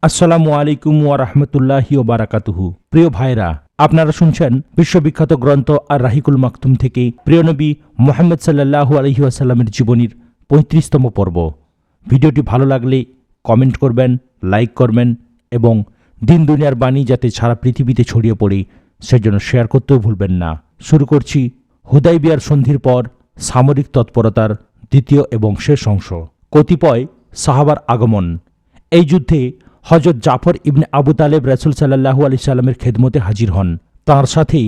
আসসালামু আলাইকুম ওয়া রাহমাতুল্লাহি ওয়া বারাকাতুহু। প্রিয় ভাইরা, আপনারা শুনছেন বিশ্ববিখ্যাত গ্রন্থ আর রাহিকুল মাকতুম থেকে প্রিয় নবী মুহাম্মদ সাল্লাল্লাহু আলাইহি ওয়াসাল্লামের জীবনীর ৩৫তম পর্ব। ভিডিওটি ভালো লাগলে কমেন্ট করবেন, লাইক করবেন এবং দিন দুনিয়ার বাণী যাতে সারা পৃথিবীতে ছড়িয়ে পড়ে সেজন্য শেয়ার করতেও ভুলবেন না। শুরু করছি হুদাইবিয়ার সন্ধির পর সামরিক তৎপরতার দ্বিতীয় এবং শেষ অংশ। কতিপয় সাহাবার আগমন। এই যুদ্ধে হযরত জাফর ইবনে আবু তালেব রাসূল সাল্লাল্লাহু আলাইহি সাল্লামের খেদমতে হাজির হন। তাঁর সাথে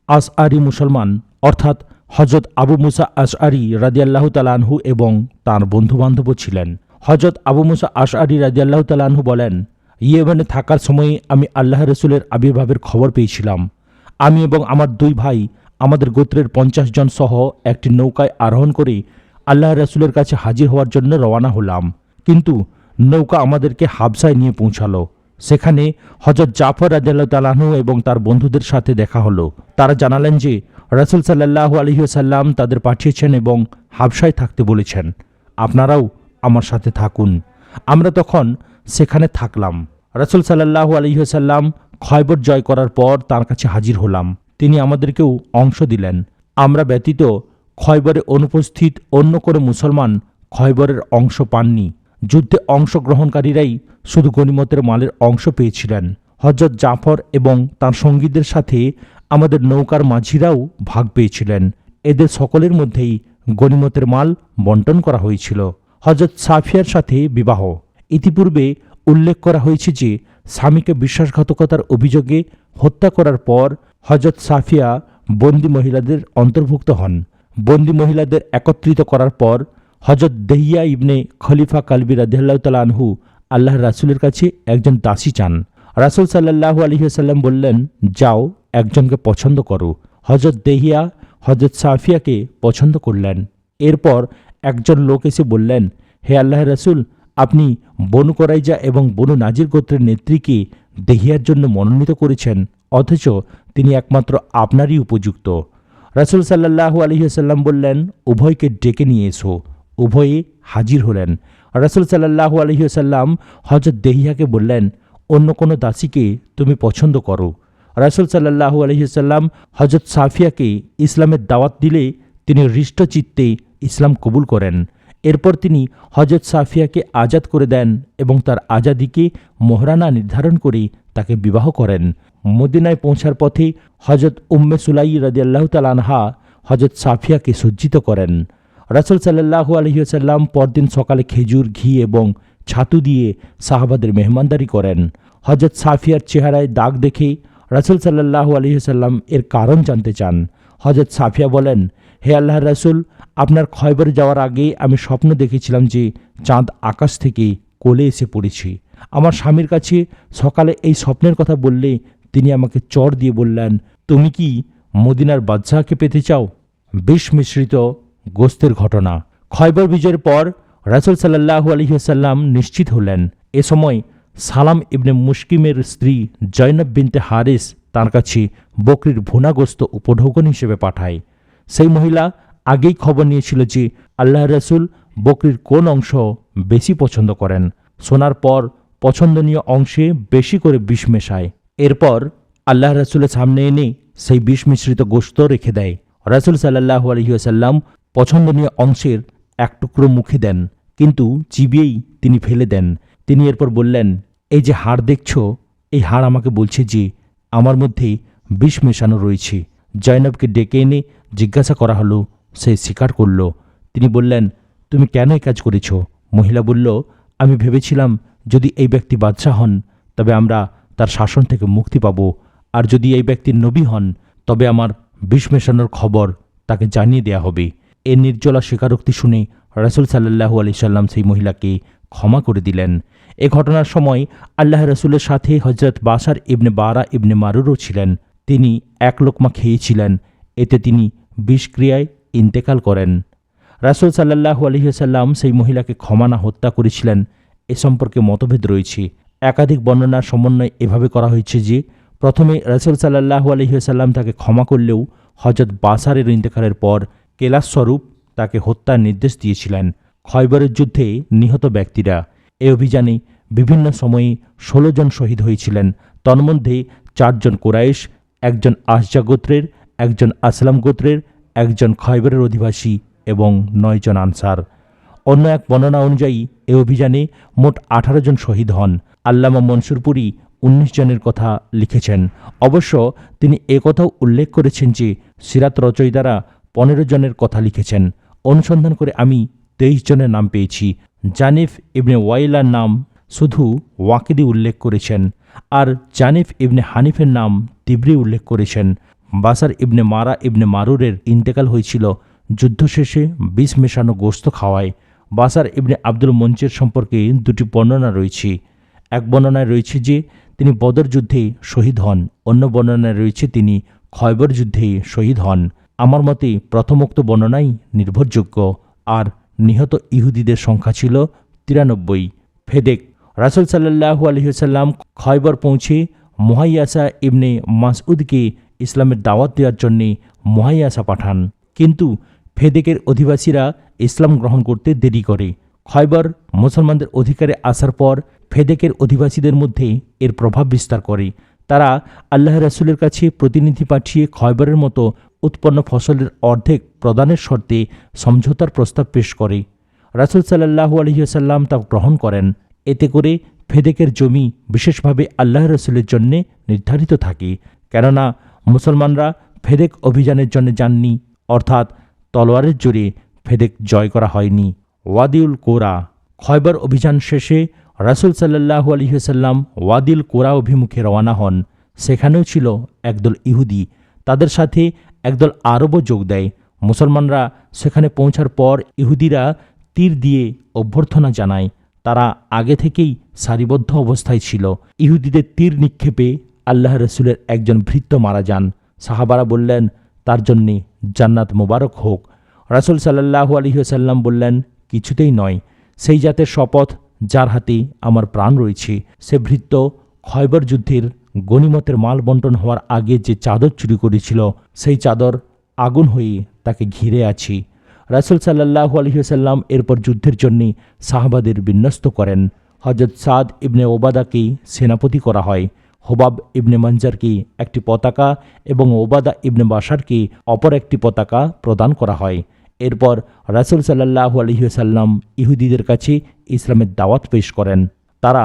আশআরি মুসলমান অর্থাৎ হযরত আবু মুসা আশআরি রাদিয়াল্লাহু তাআলা আনহু এবং তাঁর বন্ধুবান্ধবও ছিলেন। হযরত আবু মুসা আশআরি রাদিয়াল্লাহু তাআলা আনহু বলেন, ইয়েমেনে থাকার সময়ে আমি আল্লাহ রাসূলের আবির্ভাবের খবর পেয়েছিলাম। আমি এবং আমার দুই ভাই আমাদের গোত্রের ৫০ জন সহ একটি নৌকায় আরোহণ করে আল্লাহ রাসূলের কাছে হাজির হওয়ার জন্য রওনা হলাম। কিন্তু নৌকা আমাদেরকে হাবসায় নিয়ে পৌঁছালো। সেখানে হযরত জাফর রাদিয়াল্লাহু তাআলা আনহু এবং তার বন্ধুদের সাথে দেখা হলো। তারা জানালেন যে রাসূল সাল্লাল্লাহু আলাইহি ওয়াসাল্লাম তাদের পাঠিয়েছেন এবং হাবসায় থাকতে বলেছেন। আপনারাও আমার সাথে থাকুন। আমরা তখন সেখানে থাকলাম। রাসূল সাল্লাল্লাহু আলাইহি ওয়াসাল্লাম খয়বর জয় করার পর তার কাছে হাজির হলাম। তিনি আমাদেরকেও অংশ দিলেন। আমরা ব্যতীত খয়বরে অনুপস্থিত অন্য কোনো মুসলমান খয়বরের অংশ পাননি। যুদ্ধে অংশগ্রহণকারীরাই শুধু গনিমতের মালের অংশ পেয়েছিলেন। হযরত জাফর এবং তার সঙ্গীদের সাথে আমাদের নৌকার মাঝিরাও ভাগ পেয়েছিলেন। এদের সকলের মধ্যেই গনিমতের মাল বন্টন করা হয়েছিল। হযরত সাফিয়ার সাথে বিবাহ। ইতিপূর্বে উল্লেখ করা হয়েছে যে স্বামীকে বিশ্বাসঘাতকতার অভিযোগে হত্যা করার পর হযরত সাফিয়া বন্দী মহিলাদের অন্তর্ভুক্ত হন। বন্দী মহিলাদের একত্রিত করার পর হযরত দেহিয়া ইবনে খলিফা কালবি রাদিয়াল্লাহু তাআলা আনহু আল্লাহ রাসূলের কাছে একজন দাসী চান। রাসূল সাল্লাল্লাহু আলাইহি ওয়াসাল্লাম বললেন, যাও একজনকে পছন্দ করো। হযরত দেহিয়া হযরত সাফিয়াকে পছন্দ করলেন। এরপর একজন লোক এসে বললেন, হে আল্লাহর রাসূল, আপনি বনু কুরাইজা এবং বনু নাজির গোত্রের নেত্রীকে দেহিয়ার জন্য মনোনীত করেছেন, অথচ তিনি একমাত্র আপনারই উপযুক্ত। রাসূল সাল্লাল্লাহু আলাইহি ওয়াসাল্লাম বললেন, উভয়কে ডেকে নিয়ে এসো। উভয়ে হাজির হলেন। রাসূল সাল্লাল্লাহু আলাইহি ওয়াসাল্লাম হযরত দেহিয়াকে বললেন, অন্য কোনো দাসীকে তুমি পছন্দ করো। রাসূল সাল্লাল্লাহু আলাইহি ওয়াসাল্লাম হযরত সাফিয়াকে ইসলামের দাওয়াত দিলে তিনি হৃষ্টচিত্তে ইসলাম কবুল করেন। এরপর তিনি হযরত সাফিয়াকে আজাদ করে দেন এবং তার আজাদিকে মোহরানা নির্ধারণ করে তাকে বিবাহ করেন। মদিনায় পৌঁছার পথে হযরত উম্মে সুলাই রাদিয়াল্লাহু তাআলা আনহা হযরত সাফিয়াকে সজ্জিত করেন। রাসূল সাল্লাল্লাহু আলাইহি ওয়াসাল্লাম পরদিন সকালে খেজুর, ঘি এবং ছাতু দিয়ে সাহাবাদের মেহমানদারি করেন। হযরত সাফিয়ার চেহারায় দাগ দেখে রাসূল সাল্লাল্লাহু আলাইহি ওয়াসাল্লাম এর কারণ জানতে চান। হযরত সাফিয়া বলেন, হে আল্লাহর রাসূল, আপনার খয়বরে যাওয়ার আগে আমি স্বপ্ন দেখেছিলাম যে চাঁদ আকাশ থেকে কোলে এসে পড়েছি। আমার স্বামীর কাছে সকালে এই স্বপ্নের কথা বললে তিনি আমাকে চড় দিয়ে বললেন, তুমি কি মদিনার বাদশাহকে পেতে চাও? বিষ মিশ্রিত গোস্তের ঘটনা। খয়বর বিজয়ের পর রাসূল সাল্লাল্লাহু আলাইহি ওয়াসাল্লাম নিশ্চিত হলেন। এ সময় সালাম ইবনে মুশকিমের স্ত্রী জয়নব বিনতে হারিস তার কাছে বকরির ভুনা গোস্ত উপঢৌকন হিসেবে পাঠায়। সেই মহিলা আগেই খবর নিয়েছিল যে আল্লাহ রাসূল বকরির কোন অংশ বেশি পছন্দ করেন। শোনার পর পছন্দনীয় অংশে বেশি করে বিষ মেশায়। এরপর আল্লাহ রাসূলের সামনে এনে সেই বিষ মিশ্রিত গোস্ত রেখে দেয়। রাসূল সাল্লাল্লাহু আলাইহি ওয়াসাল্লাম পছন্দনীয় অংশের এক টুকরো মুখে দেন, কিন্তু চিবিয়েই তিনি ফেলে দেন। তিনি এরপর বললেন, এই যে হাড় দেখছ, এই হাড় আমাকে বলছে যে আমার মধ্যে বিষ মেশানো রয়েছে। জয়নবকে ডেকে এনে জিজ্ঞাসা করা হলো। সে স্বীকার করল। তিনি বললেন, তুমি কেন এই কাজ করেছ? মহিলা বলল, আমি ভেবেছিলাম যদি এই ব্যক্তি বাদশাহ হন তবে আমরা তার শাসন থেকে মুক্তি পাব, আর যদি এই ব্যক্তির নবী হন তবে আমার বিষ মেশানোর খবর তাকে জানিয়ে দেয়া হবে। এ নির্জলা স্বীকারোক্তি শুনে রাসূল সাল্লাল্লাহু আলাইহি সাল্লাম সেই মহিলাকে ক্ষমা করে দিলেন। এ ঘটনার সময় আল্লাহ রাসূলের সাথে হযরত বাশার ইবনে বারা ইবনে মারুরও ছিলেন। তিনি এক লোকমা খেয়েছিলেন। এতে তিনি বিষক্রিয়ায় ইন্তেকাল করেন। রাসূল সাল্লাল্লাহু আলাইহি সাল্লাম সেই মহিলাকে ক্ষমা না হত্যা করেছিলেন এ সম্পর্কে মতভেদ রয়েছে। একাধিক বর্ণনার সমন্বয় এভাবে করা হয়েছে যে প্রথমে রাসূল সাল্লাল্লাহু আলাইহি সাল্লাম তাকে ক্ষমা করলেও হযরত বাশারের ইন্তেকালের পর কেলাসস্বরূপ তাকে হত্যার নির্দেশ দিয়েছিলেন। খয়বরের যুদ্ধে নিহত ব্যক্তিরা। এ অভিযানে বিভিন্ন সময়ে 16 জন শহীদ হয়েছিলেন। তন্মধ্যে 4 জন কুরাইশ, 1 জন আশজা গোত্রের, 1 জন আসলাম গোত্রের, 1 জন খয়বরের অধিবাসী এবং 9 জন আনসার। অন্য এক বর্ণনা অনুযায়ী এ অভিযানে মোট 18 জন শহীদ হন। আল্লামা মনসুরপুরী 19 জনের কথা লিখেছেন। অবশ্য তিনি একথাও উল্লেখ করেছেন যে সিরাত রচয়িতারা 15 জনের কথা লিখেছেন। অনুসন্ধান করে আমি 23 জনের নাম পেয়েছি। জানিফ ইবনে ওয়াইলার নাম শুধু ওয়াকিদি উল্লেখ করেছেন, আর জানিফ ইবনে হানিফের নাম তিবরি উল্লেখ করেছেন। বাসার ইবনে মারা ইবনে মারুরের ইন্তেকাল হয়েছিল যুদ্ধ শেষে বিষ মেশানো গোশত খাওয়ায়। বাসার ইবনে আব্দুল মঞ্চের সম্পর্কে 2টি বর্ণনা রয়েছে। এক বর্ণনায় রয়েছে যে তিনি বদর যুদ্ধে শহীদ হন, অন্য বর্ণনায় রয়েছে তিনি খয়বর যুদ্ধে শহীদ হন। আমার মতে প্রথমোক্ত বর্ণনাই নির্ভরযোগ্য। আর নিহত ইহুদিদের সংখ্যা ছিল 93। ফেদেক। রাসূল সাল্লাল্লাহু আলাইহি ওয়াসাল্লাম খয়বর পৌঁছে মুহাইয়াসা ইবনে মাসউদকে ইসলামের দাওয়াত দেওয়ার জন্যে মুহাইয়াসা পাঠান, কিন্তু ফেদেকের অধিবাসীরা ইসলাম গ্রহণ করতে দেরি করে। খয়বর মুসলমানদের অধিকারে আসার পর ফেদেকের অধিবাসীদের মধ্যে এর প্রভাব বিস্তার করে। তারা আল্লাহ রাসূলের কাছে প্রতিনিধি পাঠিয়ে খয়বরের মতো উৎপন্ন ফসলের অর্ধেক প্রদানের শর্তে সমঝোতার প্রস্তাব পেশ করে। রাসূল সাল্লাল্লাহু আলাইহি ওয়াসাল্লাম তা গ্রহণ করেন। এতে করে ফেদেকের জমি বিশেষভাবে আল্লাহ রাসূলের জন্যে নির্ধারিত থাকে, কেননা মুসলমানরা ফেদেক অভিযানের জন্য যাননি, অর্থাৎ তলোয়ারের জোরে ফেদেক জয় করা হয়নি। ওয়াদিউল কোরা। খয়বর অভিযান শেষে রাসূল সাল্লাল্লাহু আলাইহি ওয়াসাল্লাম ওয়াদিল কোরা অভিমুখে রওনা হন। সেখানেও ছিল একদল ইহুদি, তাদের সাথে একদল আরবও যোগ দেয়। মুসলমানরা সেখানে পৌঁছার পর ইহুদিরা তীর দিয়ে অভ্যর্থনা জানায়। তারা আগে থেকেই সারিবদ্ধ অবস্থায় ছিল। ইহুদিদের তীর নিক্ষেপে আল্লাহ রাসূলের একজন ভৃত্য মারা যান। সাহাবারা বললেন, তার জন্যে জান্নাত মোবারক হোক। রাসূল সাল্লাল্লাহু আলাইহি ওয়াসাল্লাম বললেন, কিছুতেই নয়। সেই জাতের শপথ যার হাতে আমার প্রাণ রয়েছে, সে ভৃত্য খয়বর যুদ্ধের গনিমতের মাল বন্টন হওয়ার আগে যে চাদর চুরি করেছিল, সেই চাদর আগুন হয়ে তাকে ঘিরে আছে। রাসূল সাল্লাল্লাহু আলাইহি ওয়াসাল্লাম এরপর যুদ্ধের জন্যে সাহাবাদের বিন্যস্ত করেন। হযরত সাদ ইবনে ওবাদাকে সেনাপতি করা হয়। হুবাব ইবনে মনজারকে একটি পতাকা এবং ওবাদা ইবনে বাশারকে অপর একটি পতাকা প্রদান করা হয়। এরপর রাসূল সাল্লাল্লাহু আলাইহি ওয়াসাল্লাম ইহুদিদের কাছে ইসলামের দাওয়াত পেশ করেন। তারা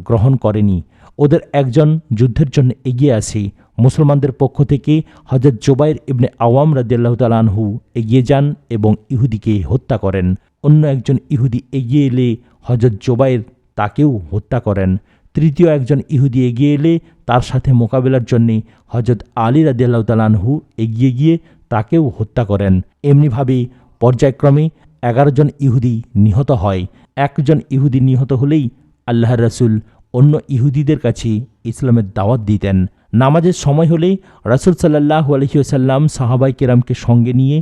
গ্রহণ করেনি। ওদের একজন যুদ্ধের জন্য এগিয়ে আসে। মুসলমানদের পক্ষ থেকে হযরত জুবাইর ইবনে আওয়াম রাদিয়াল্লাহু তাআলা আনহু এগিয়ে যান এবং ইহুদিকে হত্যা করেন। অন্য একজন ইহুদি এগিয়ে এলে হযরত জুবাইর তাকেও হত্যা করেন। তৃতীয় একজন ইহুদি এগিয়ে এলে তার সাথে মোকাবেলার জন্য হযরত আলী রাদিয়াল্লাহু তাআলা আনহু এগিয়ে গিয়ে তাকেও হত্যা করেন। এমনিভাবে পর্যায়ক্রমে 11 জন ইহুদি নিহত হয়। একজন ইহুদি নিহত হলেই আল্লাহর রাসূল অন্য ইহুদিদের কাছে ইসলামের দাওয়াত দিতেন। নামাজের সময় হলেই রাসূল সাল্লাল্লাহু আলাইহি ওয়াসাল্লাম সাহাবায়ে কেরামকে সঙ্গে নিয়ে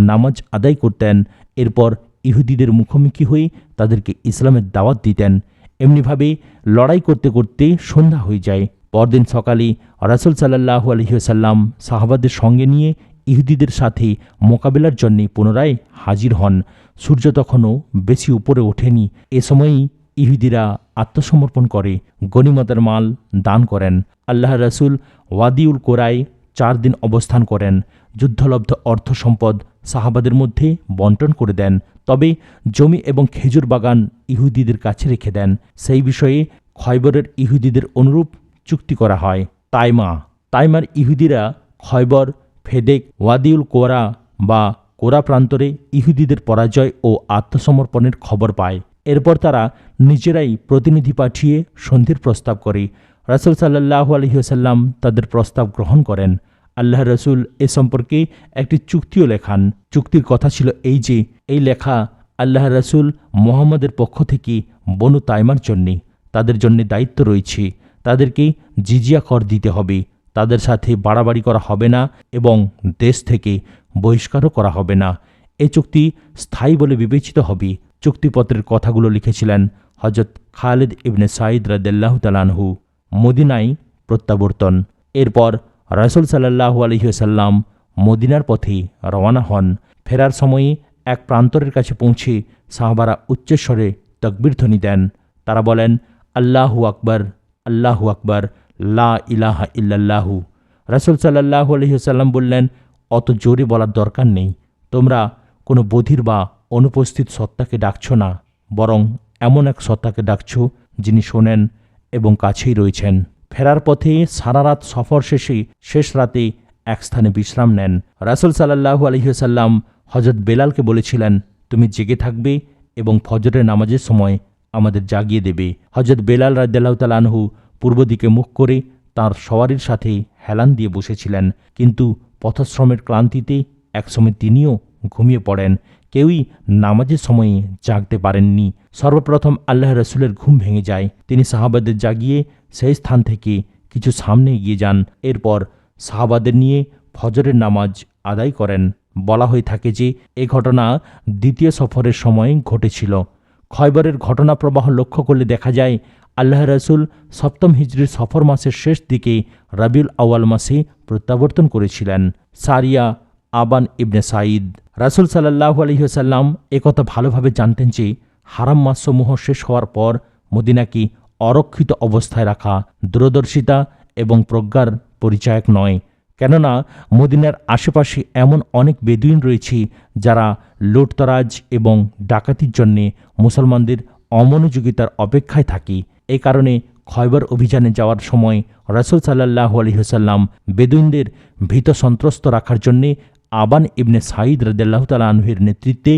নামাজ আদায় করতেন। এরপর ইহুদিদের মুখোমুখি হয়ে তাদেরকে ইসলামের দাওয়াত দিতেন। এমনিভাবে লড়াই করতে করতে সন্ধ্যা হয়ে যায়। পরদিন সকালে রাসূল সাল্লাল্লাহু আলাইহি ওয়াসাল্লাম সাহাবাদের সঙ্গে নিয়ে ইহুদিদের সাথে মোকাবেলার জন্যে পুনরায় হাজির হন। সূর্য তখনও বেশি উপরে ওঠেনি। এ সময়ই ইহুদিরা আত্মসমর্পণ করে গনিমতের মাল দান করেন। আল্লাহ রাসূল ওয়াদিউল কোরায় 4 দিন অবস্থান করেন। যুদ্ধলব্ধ অর্থ সম্পদ সাহাবাদের মধ্যে বন্টন করে দেন, তবে জমি এবং খেজুর বাগান ইহুদিদের কাছে রেখে দেন। সেই বিষয়ে খয়বরের ইহুদিদের অনুরূপ চুক্তি করা হয়। তাইমার ইহুদিরা খয়বর, ফেদেক, ওয়াদিউল কোরা বা কোরা প্রান্তরে ইহুদিদের পরাজয় ও আত্মসমর্পণের খবর পায়। এরপর তারা নিজেরাই প্রতিনিধি পাঠিয়ে সন্ধির প্রস্তাব করে। রাসূল সাল্লাল্লাহু আলাইহি ওয়াসাল্লাম তাদের প্রস্তাব গ্রহণ করেন। আল্লাহ রাসূল এ সম্পর্কে একটি চুক্তিও লেখান। চুক্তির কথা ছিল এই যে, এই লেখা আল্লাহ রাসূল মুহাম্মদের পক্ষ থেকে বনু তাইমার জন্যে। তাদের জন্য দায়িত্ব রয়েছে, তাদেরকে জিজিয়া কর দিতে হবে, তাদের সাথে বাড়াবাড়ি করা হবে না এবং দেশ থেকে বহিষ্কারও করা হবে না। এই চুক্তি স্থায়ী বলে বিবেচিত হবে। চুক্তিপত্রের কথাগুলো লিখেছিলেন হযরত খালিদ ইবনে সাঈদ রাদিয়াল্লাহু তাআলা আনহু। মদিনায় প্রত্যাবর্তন। এরপর রাসূল সাল্লাল্লাহু আলাইহি ওয়াসাল্লাম মদিনার পথে রওনা হন। ফেরার সময়ে এক প্রান্তরের কাছে পৌঁছে সাহাবারা উচ্চস্বরে তাকবীর ধ্বনি দেন। তারা বলেন, আল্লাহু আকবার, আল্লাহু আকবার, লা ইলাহা ইল্লাল্লাহু। রাসূল সাল্লাল্লাহু আলাইহি ওয়াসাল্লাম বললেন, অত জোরে বলার দরকার নেই। তোমরা কোনো বধির বা অনুপস্থিত সত্তাকে ডাকছ না, বরং এমন এক সত্তাকে ডাকছ যিনি শোনেন এবং কাছেই রয়েছেন। ফেরার পথে সারা রাত সফর শেষে শেষ রাতে এক স্থানে বিশ্রাম নেন। রাসূল সাল্লাল্লাহু আলাইহি ওয়াসাল্লাম হযরত বেলালকে বলেছিলেন, তুমি জেগে থাকবে এবং ফজরের নামাজের সময় আমাদের জাগিয়ে দেবে। হযরত বেলাল রাদিয়াল্লাহু তাআলা আনহু পূর্ব দিকে মুখ করে তাঁর সওয়ারির সাথে হেলান দিয়ে বসেছিলেন, কিন্তু পথশ্রমের ক্লান্তিতে একসময় তিনিও ঘুমিয়ে পড়েন। কেউই নামাজের সময়ে জাগতে পারেননি। সর্বপ্রথম আল্লাহ রসুলের ঘুম ভেঙে যায়। তিনি সাহাবাদের জাগিয়ে সেই স্থান থেকে কিছু সামনে এগিয়ে যান। এরপর সাহাবাদের নিয়ে ফজরের নামাজ আদায় করেন। বলা হয়ে থাকে যে এ ঘটনা দ্বিতীয় সফরের সময় ঘটেছিল। খয়বরের ঘটনা প্রবাহ লক্ষ্য করলে দেখা যায় আল্লাহ রসুল সপ্তম হিজরির সফর মাসের শেষ দিকে রবিউল আউয়াল মাসে প্রত্যাবর্তন করেছিলেন। সারিয়া আবান ইবনে সাঈদ। রাসূল সাল্লাল্লাহু আলাইহি ওয়াসাল্লাম একথা ভালোভাবে জানতেন যে হারাম মাসসমূহ শেষ হওয়ার পর মদিনাকে অরক্ষিত অবস্থায় রাখা দূরদর্শিতা এবং প্রজ্ঞার পরিচায়ক নয়। কেননা মদিনার আশেপাশে এমন অনেক বেদুইন রয়েছে যারা লুটতরাজ এবং ডাকাতির জন্যে মুসলমানদের অমনোযোগিতার অপেক্ষায় থাকে। এই কারণে খয়বর অভিযানে যাওয়ার সময় রাসূল সাল্লাল্লাহু আলাইহি ওয়াসাল্লাম বেদুইনদের ভীত সন্ত্রস্ত রাখার জন্যে আবান ইবনে সাঈদ রাদিয়াল্লাহু তাআলা আনহুর নেতৃত্বে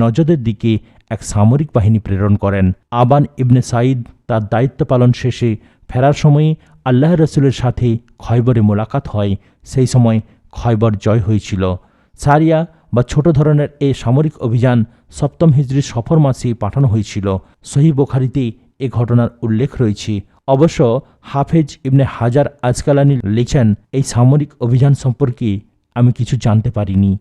নজদের দিকে এক সামরিক বাহিনী প্রেরণ করেন। আবান ইবনে সাঈদ তার দায়িত্ব পালন শেষে ফেরার সময়ে আল্লাহ রসুলের সাথে খয়বরে মোলাকাত হয়। সেই সময় খয়বর জয় হয়েছিল। সারিয়া বা ছোট ধরনের এই সামরিক অভিযান সপ্তম হিজরির সফর মাসে পাঠানো হয়েছিল। সহিহ বুখারীতে এ ঘটনার উল্লেখ রয়েছে। অবশ্য হাফেজ ইবনে হাজার আসকালানি লিখেন, এই সামরিক অভিযান সম্পর্কে আমি কিছু জানতে পারিনি।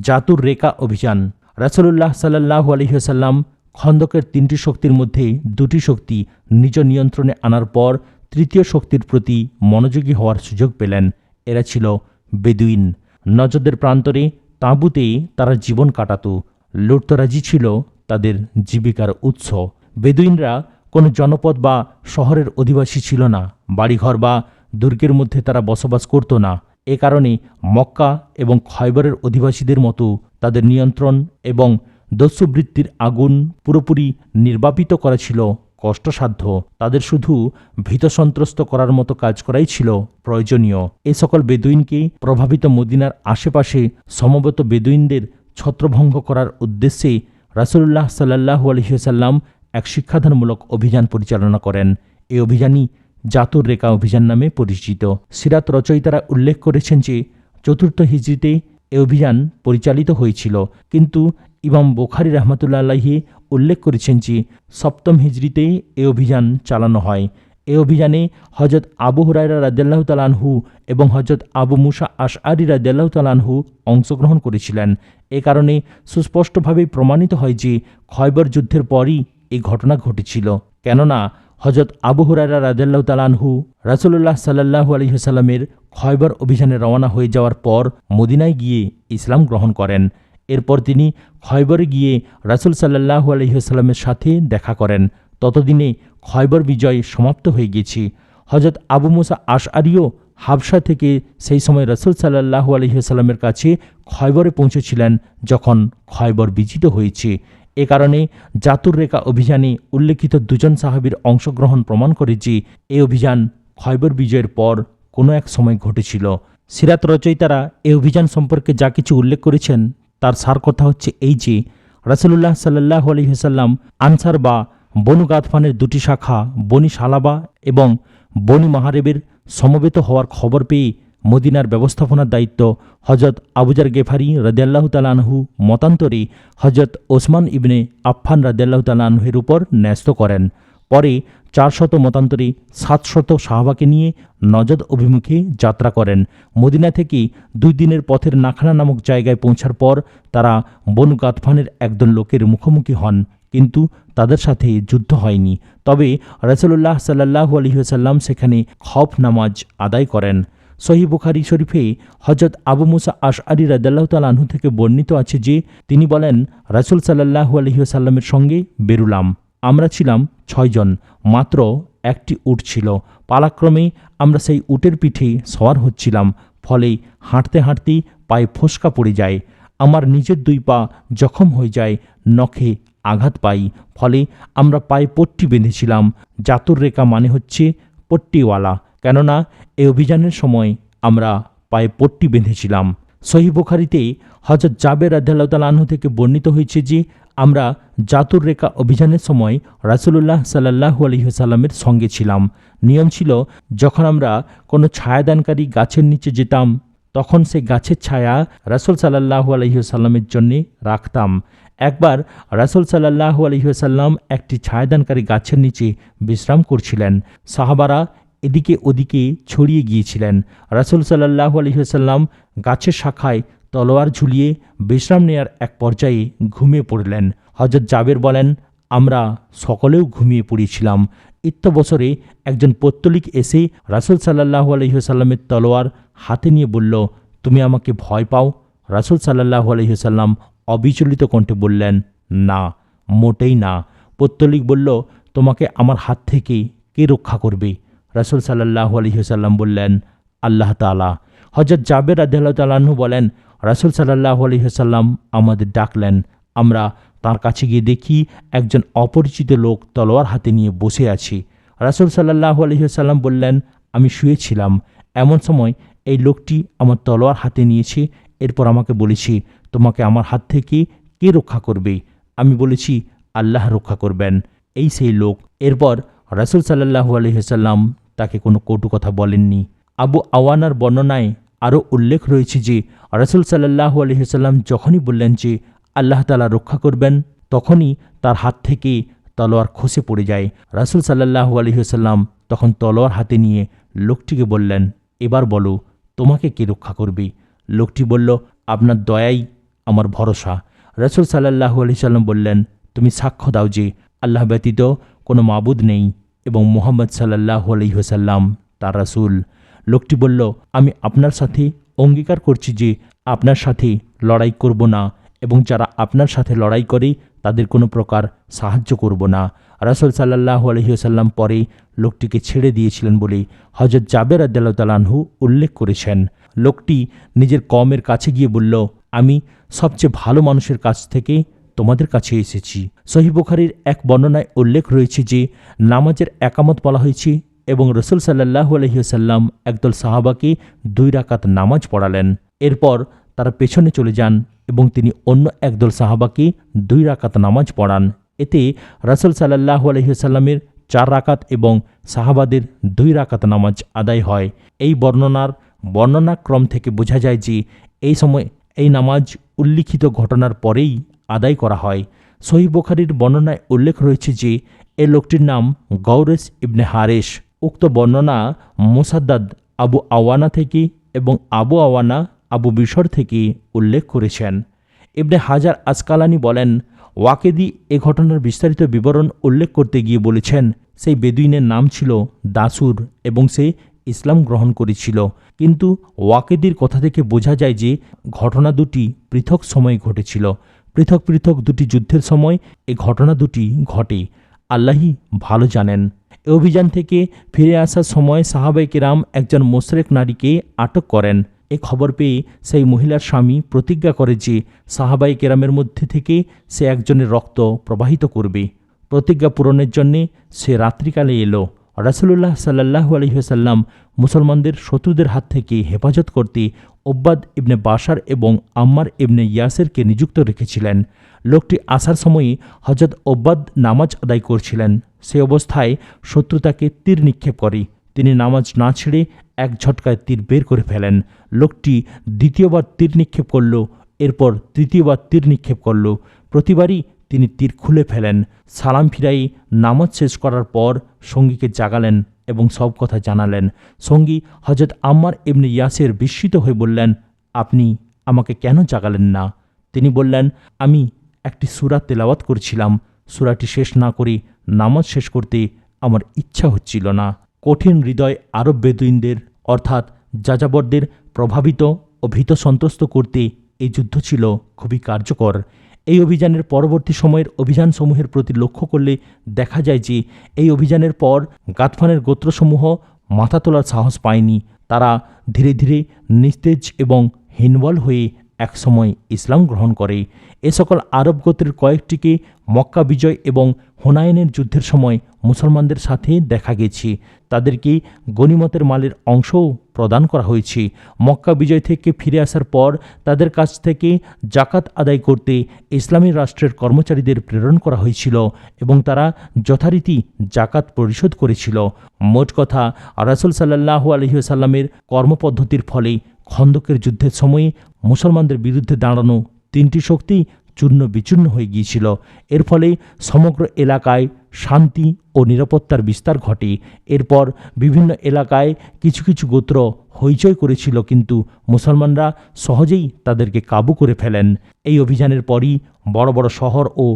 জাতুর রেকা অভিযান। রাসূলুল্লাহ সাল্লাল্লাহু আলাইহি ওয়াসাল্লাম খন্দকের তিনটি শক্তির মধ্যে দুটি শক্তি নিজ নিয়ন্ত্রণে আনার পর তৃতীয় শক্তির প্রতি মনোযোগী হওয়ার সুযোগ পেলেন। এরা ছিল বেদুইন। নজদের প্রান্তরে তাঁবুতে তারা জীবন কাটাত। লুটতরাজি ছিল তাদের জীবিকার উৎস। বেদুইনরা কোনো জনপদ বা শহরের অধিবাসী ছিল না। বাড়িঘর বা দুর্গের মধ্যে তারা বসবাস করত না। এ কারণে মক্কা এবং খয়বরের অধিবাসীদের মতো তাদের নিয়ন্ত্রণ এবং দস্যুবৃত্তির আগুন পুরোপুরি নির্বাপিত করা ছিল কষ্টসাধ্য। তাদের শুধু ভীতসন্ত্রস্ত করার মতো কাজ করাই ছিল প্রয়োজনীয়। এ সকল বেদুইনকে প্রভাবিত মদিনার আশেপাশে সমবেত বেদুইনদের ছত্রভঙ্গ করার উদ্দেশ্যে রাসূলুল্লাহ সাল্লাল্লাহু আলাইহি ওয়াসাল্লাম এক শিক্ষাদানমূলক অভিযান পরিচালনা করেন। এই অভিযানই জাতুর রেকা অভিযান নামে পরিচিত। সিরাত রচয়িতারা উল্লেখ করেছেন যে চতুর্থ হিজরিতে এ অভিযান পরিচালিত হয়েছিল, কিন্তু ইমাম বুখারী রাহমাতুল্লাহ আলাইহি উল্লেখ করেছেন যে সপ্তম হিজরিতে এ অভিযান চালানো হয়। এ অভিযানে হযরত আবু হুরায়রা রাদিয়াল্লাহু তাআলা আনহু এবং হযরত আবু মুসা আশআরী রাদিয়াল্লাহু তাআলা আনহু অংশগ্রহণ করেছিলেন। এ কারণে সুস্পষ্টভাবে প্রমাণিত হয় যে খয়বর যুদ্ধের পরই এই ঘটনা ঘটেছিল। কেননা হযরত আবু হুরায়রা রাদিয়াল্লাহু তাআলা আনহু রাসূলুল্লাহ সাল্লাল্লাহু আলাইহি ওয়াসাল্লামের খয়বর অভিযানে রওনা হয়ে যাওয়ার পর মদিনায় গিয়ে ইসলাম গ্রহণ করেন। এরপর তিনি খয়বরে গিয়ে রাসূল সাল্লাল্লাহু আলাইহি ওয়াসাল্লামের সাথে দেখা করেন। ততদিনে খয়বর বিজয় সমাপ্ত হয়ে গেছে। হযরত আবু মুসা আশআরীও হাবশা থেকে সেই সময় রাসূল সাল্লাল্লাহু আলাইহি ওয়াসাল্লামের কাছে খয়বরে পৌঁছেছিলেন যখন খয়বর বিজিত হয়েছে। এ কারণে জাতুর রেকা অভিযানে উল্লেখিত দুজন সাহাবীর অংশগ্রহণ প্রমাণ করে যে এই অভিযান খয়বর বিজয়ের পর কোনো এক সময় ঘটেছিল। সিরাত রচয়িতারা এই অভিযান সম্পর্কে যা কিছু উল্লেখ করেছেন তার সার কথা হচ্ছে এই যে রাসূলুল্লাহ সাল্লাল্লাহু আলাইহি ওয়াসাল্লাম আনসার বা বনু গাতফানের দুটি শাখা বনি সালাবা এবং বনি মাহারেবের সমবেত হওয়ার খবর পেয়ে মদিনার ব্যবস্থাপনার দায়িত্ব হযরত আবুজার গেফারি রাদিয়াল্লাহু তাআলা আনহু মতান্তরে হযরত ওসমান ইবনে আফফান রাদিয়াল্লাহু তাআলা আনহুর উপর ন্যস্ত করেন। পরে 400 মতান্তরে 700 সাহাবাকে নিয়ে নজদ অভিমুখে যাত্রা করেন। মদিনা থেকে 2 দিনের পথের নাখানা নামক জায়গায় পৌঁছার পর তারা বনু গাতফানের একদল লোকের মুখোমুখি হন, কিন্তু তাদের সাথে যুদ্ধ হয়নি। তবে রাসূলুল্লাহ সাল্লাল্লাহু আলাইহি ওয়াসাল্লাম সেখানে খওফ নামাজ আদায় করেন। সহিহ বুখারী শরীফে হযরত আবু মুসা আশআরী রাদিয়াল্লাহু তাআলা আনহু থেকে বর্ণিত আছে যে তিনি বলেন, রাসূল সাল্লাল্লাহু আলাইহি ওয়াসাল্লামের সঙ্গে বেরুলাম। আমরা ছিলাম 6 জন। মাত্র একটি উট ছিল। পালাক্রমে আমরা সেই উটের পিঠে সওয়ার হচ্ছিলাম, ফলে হাঁটতে হাঁটতে পায়ে ফোস্কা পড়ে যায়। আমার নিজের 2 পা জখম হয়ে যায়, নখে আঘাত পাই। ফলে আমরা পায়ে পট্টি বেঁধেছিলাম। জাতুর রেখা মানে হচ্ছে পট্টিওয়ালা, কেননা এই অভিযানের সময় আমরা পায়ে পট্টি বেঁধেছিলাম। সহিহ বুখারীতে হযরত জাবের রাদিয়াল্লাহু তাআলা আনহু থেকে বর্ণিত হয়েছে যে আমরা জাতুর রেখা অভিযানের সময় রাসূলুল্লাহ সাল্লাল্লাহু আলাইহি ওয়াসাল্লামের সঙ্গে ছিলাম। নিয়ম ছিল, যখন আমরা কোনো ছায়াদানকারী গাছের নিচে যেতাম তখন সেই গাছের ছায়া রাসূল সাল্লাল্লাহু আলাইহি ওয়াসাল্লামের জন্যে রাখতাম। একবার রাসূল সাল্লাল্লাহু আলাইহি ওয়াসাল্লাম একটি ছায়াদানকারী গাছের নিচে বিশ্রাম করছিলেন। সাহাবারা এদিকে ওদিকে ছড়িয়ে গিয়েছিলেন। রাসূল সাল্লাল্লাহু আলাইহি ওয়াসাল্লাম গাছের শাখায় তলোয়ার ঝুলিয়ে বিশ্রাম নেয়ার এক পর্যায়ে ঘুমিয়ে পড়লেন। হযরত জাবের বলেন, আমরা সকলেও ঘুমিয়ে পড়েছিলাম। ইত্যবসরে একজন পত্তলিক এসে রাসূল সাল্লাল্লাহু আলাইহি ওয়াসাল্লামের তলোয়ার হাতে নিয়ে বলল, তুমি আমাকে ভয় পাও? রাসূল সাল্লাল্লাহু আলাইহি ওয়াসাল্লাম অবিচলিত কণ্ঠে বললেন, না, মোটেই না। পত্তলিক বলল, তোমাকে আমার হাত থেকে কে রক্ষা করবে? রাসূল সাল্লাল্লাহু আলাইহি ওয়াসাল্লাম বললেন, আল্লাহ তাআলা। হযরত জাবের রাদিয়াল্লাহু তাআলা আনহু বলেন, রাসূল সাল্লাল্লাহু আলাইহি ওয়াসাল্লাম আমাদের ডাকলেন। আমরা তার কাছে গিয়ে দেখি একজন অপরিচিত লোক তলোয়ার হাতে নিয়ে বসে আছে। রাসূল সাল্লাল্লাহু আলাইহি ওয়াসাল্লাম বললেন, আমি শুয়েছিলাম, এমন সময় এই লোকটি আমার তলোয়ার হাতে নিয়েছে। এরপর আমাকে বলেছে, তোমাকে আমার হাত থেকে কে রক্ষা করবে? আমি বলেছি, আল্লাহ রক্ষা করবেন। এই সেই লোক। এরপর রাসূল সাল্লাল্লাহু আলাইহি ওয়াসাল্লাম তাকে কোনো কটু কথা বলেননি। আবু আওয়ানার বর্ণনায় আরও উল্লেখ রয়েছে যে রাসূল সাল্লাল্লাহু আলাইহি ওয়াসাল্লাম যখনই বললেন যে আল্লাহ তাআলা রক্ষা করবেন, তখনই তার হাত থেকে তলোয়ার খসে পড়ে যায়। রাসূল সাল্লাল্লাহু আলাইহি ওয়াসাল্লাম তখন তলোয়ার হাতে নিয়ে লোকটিকে বললেন, এবার বলো, তোমাকে কে রক্ষা করবে? লোকটি বলল, আপনার দয়াই আমার ভরসা। রাসূল সাল্লাল্লাহু আলাইহি ওয়াসাল্লাম বললেন, তুমি সাক্ষ্য দাও যে আল্লাহ ব্যতীত কোনো মাবুদ নেই এবং মুহাম্মদ সাল্লাল্লাহু আলাইহি ওয়াসাল্লাম তার রাসূল। লোকটি বলল, আমি আপনার সাথে অঙ্গীকার করছি যে আপনার সাথে লড়াই করব না এবং যারা আপনার সাথে লড়াই করে তাদের কোনো প্রকার সাহায্য করব না। রাসূল সাল্লাল্লাহু আলাইহি ওয়াসাল্লাম পরে লোকটিকে ছেড়ে দিয়েছিলেন বলে হযরত জাবের রাদিয়াল্লাহু তাআলা আনহু উল্লেখ করেছেন। লোকটি নিজের কওমের কাছে গিয়ে বলল, আমি সবচেয়ে ভালো মানুষের কাছ থেকে তোমাদের কাছে এসেছি। সহিহ বুখারীর এক বর্ণনায় উল্লেখ রয়েছে যে নামাজের একামত বলা হয়েছে এবং রাসূল সাল্লাল্লাহু আলাইহি ওয়াসাল্লাম একদল সাহাবাকে 2 রাকাত নামাজ পড়ালেন। এরপর তারা পেছনে চলে যান এবং তিনি অন্য একদল সাহাবাকে 2 রাকাত নামাজ পড়ান। এতে রাসূল সাল্লাল্লাহু আলাইহি ওয়াসাল্লামের 4 রাকাত এবং সাহাবাদের 2 রাকাত নামাজ আদায় হয়। এই বর্ণনাক্রম থেকে বোঝা যায় যে এই সময় এই নামাজ উল্লিখিত ঘটনার পরেই আদায় করা হয়। সহিহ বুখারীর বর্ণনায় উল্লেখ রয়েছে যে এই লোকটির নাম গৌরেস ইবনে হারেস। উক্ত বর্ণনা মুসাদ্দাদ আবু আওয়ানা থেকে এবং আবু আওয়ানা আবু বিশর থেকে উল্লেখ করেছেন। ইবনে হাজার আসকালানি বলেন, ওয়াকেদি এ ঘটনার বিস্তারিত বিবরণ উল্লেখ করতে গিয়ে বলেছেন, সেই বেদুইনের নাম ছিল দাসুর এবং সে ইসলাম গ্রহণ করেছিল। কিন্তু ওয়াকেদির কথা থেকে বোঝা যায় যে ঘটনা দুটি পৃথক সময়ে ঘটেছিল। পৃথক পৃথক দুটি যুদ্ধের সময় এই ঘটনা দুটি ঘটে। আল্লাহই ভালো জানেন। এ অভিযান থেকে ফিরে আসার সময় সাহাবায়ে কেরাম একজন মুশরিক নারীকে আটক করেন। এ খবর পেয়ে সেই মহিলার স্বামী প্রতিজ্ঞা করে যে সাহাবায়ে কেরামের মধ্যে থেকে সে একজনের রক্ত প্রবাহিত করবে। প্রতিজ্ঞা পূরণের জন্যে সে রাত্রিকালে এলো। রাসূলুল্লাহ সাল্লাল্লাহু আলাইহি ওয়াসাল্লাম মুসলমানদের শত্রুদের হাত থেকে হেফাজত করতে উব্বাদ ইবনে বাশার এবং আম্মার ইবনে ইয়াসিরকে নিযুক্ত রেখেছিলেন। লোকটি আসার সময়ই হযরত উব্বাদ নামাজ আদায় করছিলেন। সে অবস্থায় শত্রু তাকে তীর নিক্ষেপ করে। তিনি নামাজ না ছেড়ে এক ঝটকায় তীর বের করে ফেলেন। লোকটি দ্বিতীয়বার তীর নিক্ষেপ করল, এরপর তৃতীয়বার তীর নিক্ষেপ করল। প্রতিবারই তিনি তীর খুলে ফেলেন। সালাম ফিরাই নামাজ শেষ করার পর সঙ্গীকে জাগালেন এবং সব কথা জানালেন। সঙ্গী হযরত আম্মার ইবনে ইয়াসির বিস্মিত হয়ে বললেন, আপনি আমাকে কেন জাগালেন না? তিনি বললেন, আমি একটি সূরা তেলাওয়াত করছিলাম। সূরাটি শেষ না করে নামাজ শেষ করতে আমার ইচ্ছা হচ্ছিল না। কঠিন হৃদয় আরব বেদুইনদের অর্থাৎ যাযাবরদের প্রভাবিত ও ভীত সন্ত্রস্ত করতে এই যুদ্ধ ছিল খুবই কার্যকর। এই অভিযানের পরবর্তী সময়ের অভিযানসমূহের প্রতি লক্ষ্য করলে দেখা যায় যে এই অভিযানের পর গাতফানের গোত্রসমূহ মাথা তোলার সাহস পায়নি। তারা ধীরে ধীরে নিস্তেজ এবং হীনবল হয়ে একসময় ইসলাম গ্রহণ করে। এ সকল আরব গোত্রের কয়েকটিকে মক্কা বিজয় এবং হুনাইনের যুদ্ধের সময় মুসলমানদের সাথে দেখা গেছে। তাদেরকে গনিমতের মালের অংশও প্রদান করা হয়েছে। মক্কা বিজয় থেকে ফিরে আসার পর তাদের কাছ থেকে জাকাত আদায় করতে ইসলামী রাষ্ট্রের কর্মচারীদের প্রেরণ করা হয়েছিল এবং তারা যথারীতি জাকাত পরিশোধ করেছিল। মোট কথা, রাসূল সাল্লাল্লাহু আলাইহি ওয়াসাল্লামের কর্মপদ্ধতির ফলে খন্দকের যুদ্ধের সময়ে মুসলমানদের বিরুদ্ধে দাঁড়ানো তিনটি শক্তি চূর্ণ বিচূর্ণ হয়ে গিয়েছিল। এর ফলে সমগ্র এলাকায় শান্তি ও নিরাপত্তার বিস্তার ঘটে। এরপর বিভিন্ন এলাকায় কিছু কিছু গোত্র হইচই করেছিল, কিন্তু মুসলমানরা সহজেই তাদেরকে কাবু করে ফেলেন। এই অভিযানের পরই বড় বড় শহর ও